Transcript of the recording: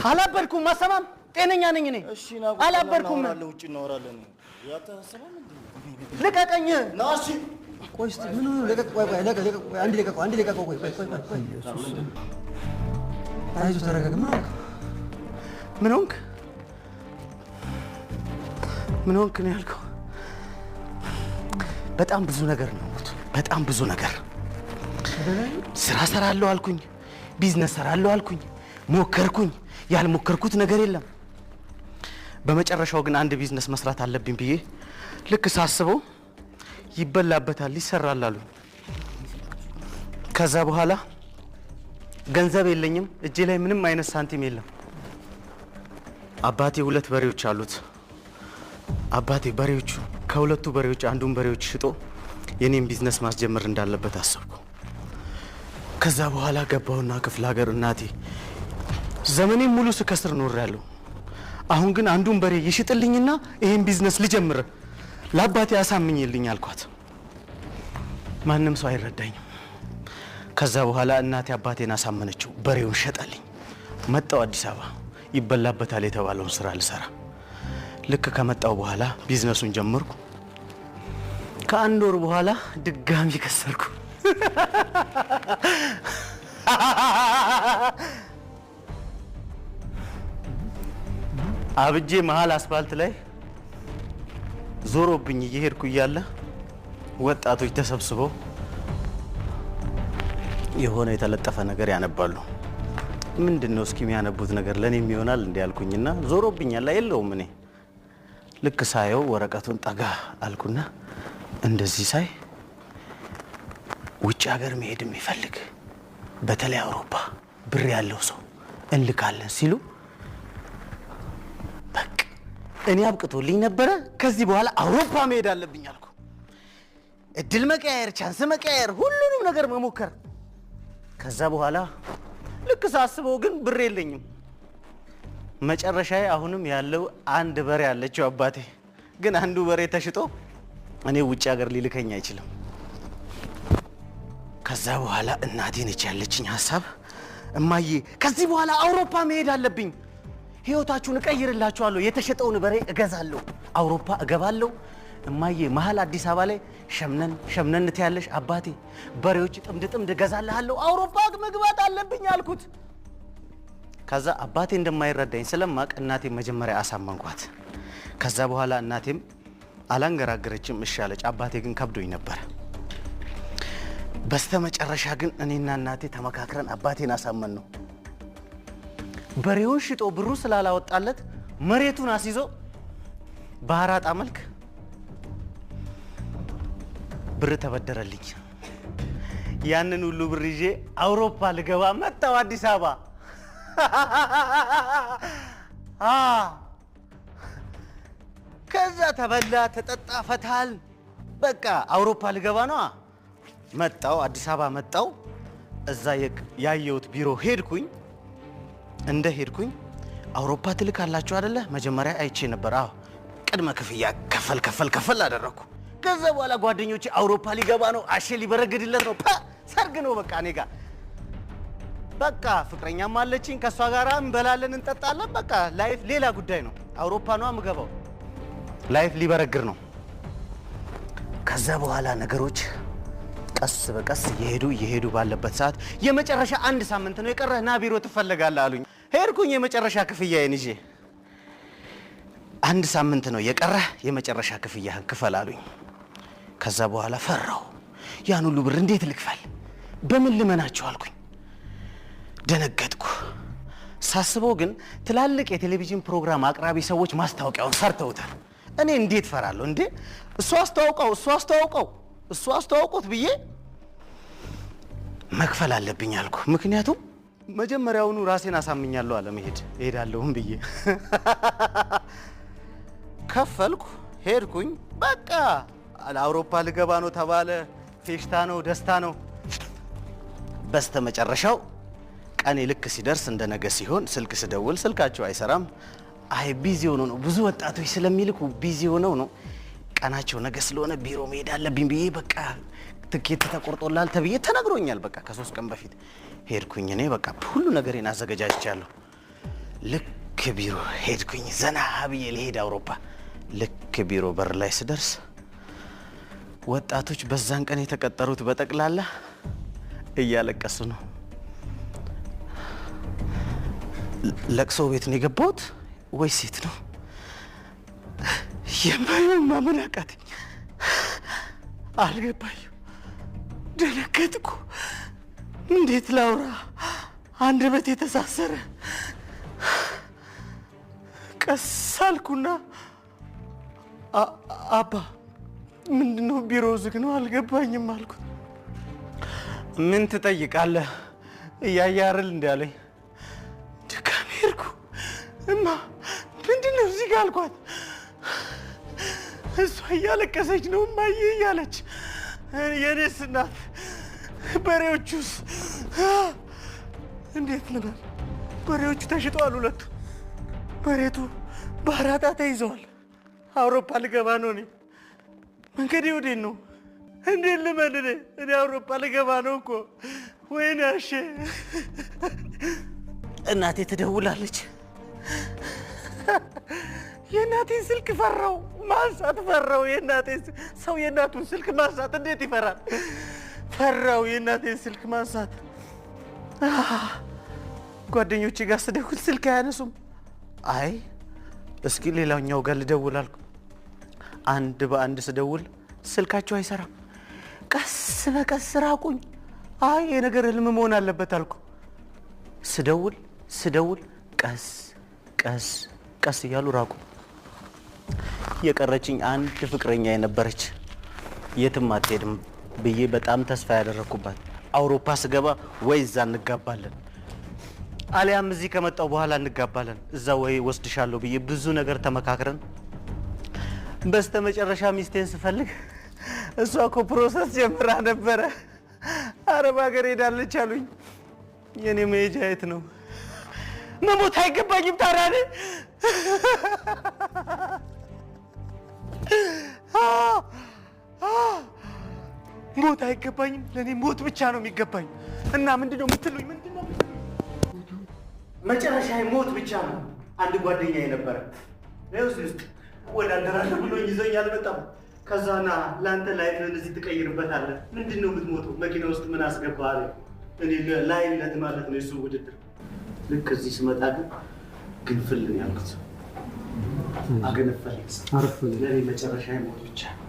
አላበድኩም ማሰማም ጤነኛ ነኝ እኔ እሺ ና አላበድኩም ውጪ እናወራለን ያተሰማም እንዴ ልቀቀኝ ና እሺ ቆይ እስቲ ምን ለቀቅ ቆይ አንድ ለቀቅ ቆይ አይዞህ ተረጋጋ ምን ሆንክ ነው ያልከው በጣም ብዙ ነገር ነው በጣም ብዙ ነገር ስራ ሰራለሁ አልኩኝ ቢዝነስ ሰራለሁ አልኩኝ ሞከርኩኝ ያልሞከርኩት ነገር የለም በመጨረሻው ግን አንድ ቢዝነስ መስራት አለብኝ ብዬ ልክ ሳስበው ይበላበታል ይሰራል አሉ ከዛ በኋላ ገንዘብ የለኝም እጄ ላይ ምንም አይነት ሳንቲም የለም አባቴ 2 በሬዎች አሉት አባቴ በሬዎቹ ከሁለቱ በሬዎች አንዱን በሬዎች ሽጦ የኔን ቢዝነስ ማስጀመር እንዳለበት አሰብኩ ከዛ በኋላ ገባውና ክፍለ ሀገር እናቴ ዘመኔን ሙሉ ስከስር ኖሬያለሁ አሁን ግን አንዱን በሬ ይሽጥልኝና ይሄን ቢዝነስ ልጀምር ለአባቴ አሳምኝልኝ አልኳት ማንንም ሰው አይረዳኝም ከዛ በኋላ እናቴ አባቴን አሳመነችው በሬውን ሸጠልኝ መጣው አዲስ አበባ ይበላበታል የተባለውን ስራ ልሰራ ልክ ከመጣው በኋላ ቢዝነሱን ጀመርኩ ከአንድ ወር በኋላ ድጋሚ ከሰርኩ አብጄ መሃል አስፋልት ላይ ዞሮብኝ እየሄድኩ እያለ ወጣቶች ተሰብስበው የሆነ የተለጠፈ ነገር ያነባሉ ምንድነው እስኪ የሚያነቡት ነገር ለኔም ይሆናል እንዴ ያልኩኝና ዞሮብኛል አይደለም እኔ ልክ ሳየው ወረቀቱን ጠጋ አልኩና እንደዚህ ሳይ ውጭ ሀገር መሄድ የሚፈልግ በተለይ አውሮፓ ብር ያለው ሰው እንልካለን ሲሉ በቃ እኔ አብቅቶልኝ ነበር ከዚህ በኋላ አውሮፓ መሄድ አለብኝ አልኩ እድል መቀየር ቻንስ መቀየር ሁሉንም ነገር መሞከር ከዛ በኋላ ልክ ሳስበው ግን ብር የለኝም መጨረሻዬ አሁንም ያለው አንድ በሬ ያለችው አባቴ ግን አንዱ በሬ ተሽጦ እኔ ውጭ ሀገር ሊልከኝ አይችልም ከዛ በኋላ እናቴ ነች ያለችኝ ሐሳብ እማዬ ከዚህ በኋላ አውሮፓ መሄድ አለብኝ ህይወታችሁን እቀይርላችኋለሁ የተሸጠውን በሬ እገዛለሁ አውሮፓ እገባለሁ እማዬ መሃል አዲስ አበባ ላይ ሸምነን ትያለሽ አባቴ በሬዎች ጥምድ እገዛልሃለሁ አውሮፓ መግባት አለብኝ አልኩት ከዛ አባቴ እንደማይረዳኝ ስለማቅ እናቴ መጀመሪያ አሳመንኳት ከዛ በኋላ እናቴም አላንገራገረችም እሺ አለች አባቴ ግን ከብዶኝ ነበር በስተመጨረሻ ግን እኔና እናቴ ተመካክረን አባቴን አሳመን ነው በሬውን ሽጦ ብሩ ስላላወጣለት መሬቱን አስይዞ በአራጣ መልክ ብር ተበደረልኝ ያንን ሁሉ ብር ይዤ አውሮፓ ልገባ መጣው አዲስ አበባ ከዛ ተበላ ተጠጣ ፈታል በቃ አውሮፓ ልገባ ነው መጣው አዲስ አበባ መጣው እዛ ያየሁት ቢሮ ሄድኩኝ እንደ ሄድኩኝ አውሮፓ ትልካላችሁ አይደለ መጀመሪያ አይቼ ነበር አዎ ቅድመ ክፍያ ከፈል አደረኩ ከዛ በኋላ ጓደኞቼ አውሮፓ ሊገባ ነው አሸ ሊበረግድለት ነው ሰርግ ነው በቃ እኔ ጋር በቃ ፍቅረኛም አለችኝ ከሷ ጋር እንበላለን እንጠጣለን በቃ ላይፍ ሌላ ጉዳይ ነው አውሮፓ ነው አምገባው ላይፍ ሊበረግር ነው ከዛ በኋላ ነገሮች ቀስ በቀስ እየሄዱ ባለበት ሰዓት የመጨረሻ አንድ ሳምንት ነው የቀረህና ቢሮ ትፈልጋለህ አሉኝ ሄድኩኝ የመጨረሻ ክፍያዬን ይዤ አንድ ሳምንት ነው የቀረህ የመጨረሻ ክፍያህን ክፈል አሉኝ ከዛ በኋላ ፈራው ያን ሁሉ ብር እንዴት ልክፈል በምን ልመናቸው አልኩኝ ደነገጥኩ ሳስበው ግን ትላልቅ የቴሌቪዥን ፕሮግራም አቅራቢ ሰዎች ማስታወቂያውን ሰርተውታል እኔ እንዴት ፈራለሁ እንዴ እሱ አስተዋውቆት ብዬ መክፈል አለብኝ አልኩ ምክንያቱም መጀመሪያውኑ ራሴን አሳምኛለሁ አለመሄድ እሄዳለሁም ብዬ ከፈልኩ ሄድኩኝ በቃ አውሮፓ ልገባ ነው ተባለ ፌሽታ ነው ደስታ ነው በስተመጨረሻው ቀኔ ልክ ሲደርስ እንደነገ ሲሆን ስልክ ስደውል ስልካቸው አይሰራም አይ ቢዚ ሆኖ ነው ብዙ ወጣቶች ስለሚልኩ ቢዚ ሆነው ነው ቀናቸው ነገ ስለሆነ ቢሮ መሄድ አለብኝ ብዬ በቃ ትኬት ተቆርጦላል ተብዬ ተነግሮኛል በቃ ከ3 ቀን በፊት ሄድኩኝ እኔ በቃ ሁሉ ነገሬን አዘጋጅቻለሁ ልክ ቢሮ ሄድኩኝ። ዘና ብዬ ልሄድ አውሮፓ። ልክ ቢሮ በር ላይ ስደርስ ወጣቶች በዛን ቀን የተቀጠሩት በጠቅላላ እያለቀሱ ነው። ለቅሶ ቤት ነው የገባሁት ወይ ሴት ነው የማየው? ማመን አቃተኝ። አልገባኝም። ደነገጥኩ። እንዴት ላውራ? አንደበቴ የተሳሰረ። ቀስ አልኩና አባ ምንድነው ቢሮ ዝግ ነው አልገባኝም አልኩት። ምን ትጠይቃለህ እያየህ አይደል እንዳለኝ። ድጋሜ ሄድኩ። እማ ምንድነው እዚህ ጋር አልኳት። እሷ እያለቀሰች ነው እማዬ እያለች። የኔስ እናት በሬዎቹስ እንዴት ልበል? በሬዎቹ ተሽጠዋል ሁለቱ። መሬቱ በአራጣ ተይዘዋል። አውሮፓ ልገባ ነው እኔ። መንገዴ ወዴት ነው? እንዴት ልመን? እኔ አውሮፓ ልገባ ነው እኮ። ወይኔ አሼ። እናቴ ትደውላለች። የእናቴን ስልክ ፈራው፣ ማንሳት ፈራው። ሰው የእናቱን ስልክ ማንሳት እንዴት ይፈራል? ፈራው የእናቴን ስልክ ማንሳት። ጓደኞቼ ጋር ስደውል ስልክ አያነሱም። አይ እስኪ ሌላኛው ጋር ልደውል አልኩ። አንድ በአንድ ስደውል ስልካቸው አይሰራም። ቀስ በቀስ ራቁኝ። አይ የነገር ህልም መሆን አለበት አልኩ። ስደውል ቀስ ቀስ እያሉ ራቁ። የቀረችኝ አንድ ፍቅረኛ የነበረች የትም አትሄድም ብዬ በጣም ተስፋ ያደረኩባት፣ አውሮፓ ስገባ ወይ እዛ እንጋባለን አሊያም እዚህ ከመጣው በኋላ እንጋባለን፣ እዛ ወይ ወስድሻለሁ ብዬ ብዙ ነገር ተመካክረን በስተመጨረሻ ሚስቴን ስፈልግ እሷ እኮ ፕሮሰስ ጀምራ ነበረ። አረብ ሀገር ሄዳለች አሉኝ። የኔ መሄጃ የት ነው? መሞት አይገባኝም ታዲያ እኔ? ሞት አይገባኝም። ለእኔ ሞት ብቻ ነው የሚገባኝ። እና ምንድነው የምትሉኝ? መጨረሻ ሞት ብቻ ነው። አንድ ጓደኛ የነበረ እዚህ ውስጥ ወዳደራለሁ ብሎኝ ይዞኝ አልመጣም። ከዛና ለአንተ ላይፍህን እዚህ ትቀይርበታለህ። ምንድነው የምትሞተው? መኪና ውስጥ ምን አስገባህ አለ። እኔ ላይነት ማለት ነው የሱ ውድድር። ልክ እዚህ ስመጣ ግን ግንፍል ነው ያልኩት። አገነፈለኝ። ለእኔ መጨረሻ ሞት ብቻ ነው።